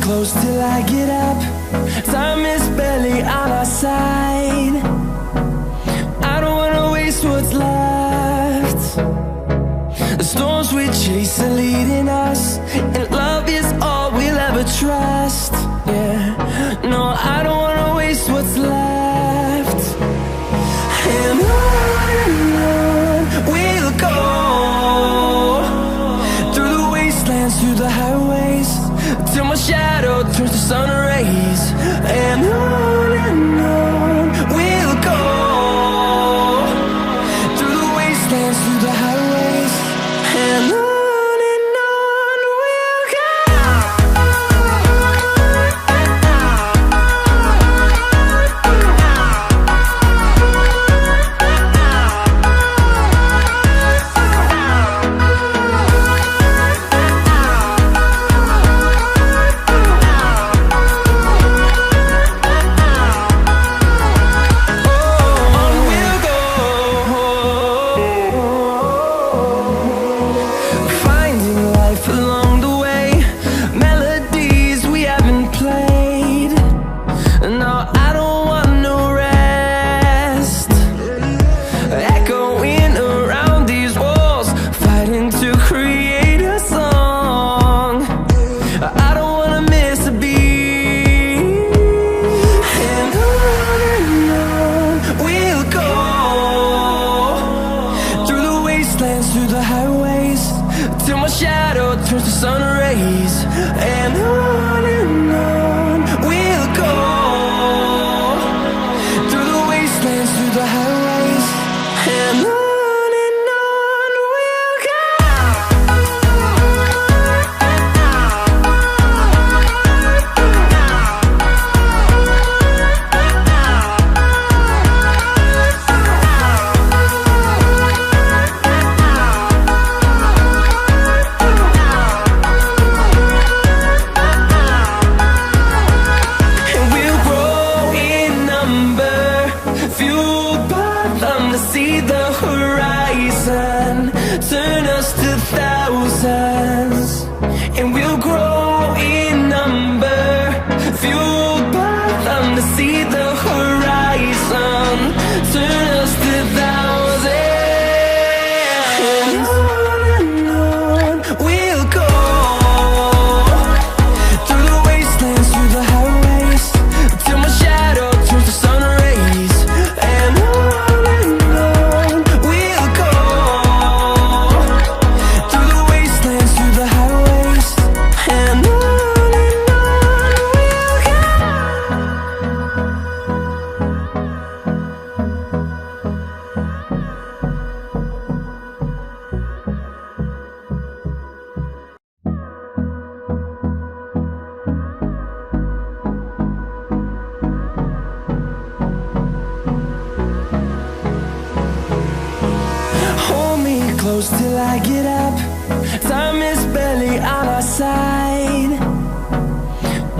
close till I get up. Time is barely on our side. I don't wanna waste what's left. The storms we chase are leading us, and love is all we'll ever trust. Yeah, no, I don't wanna waste what's left. And on we'll go, through the wastelands, through the highways, till my shadow turns to sun rays. And on we'll go, through the wastelands, through the highways, and on. Through the highways, till my shadow turns to sun rays. And on we'll go, through the wastelands, through the highways, and on. See the horizon turn us to thousands, and we'll grow in number, fueled by them. To see the horizon turn us to thousands, and on we'll go, through the wastelands, through the highways, till my shadow turns to sun rays. And close till I get up. Time is barely on our side.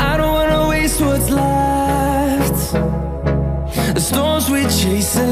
I don't wanna waste what's left. The storms we chase are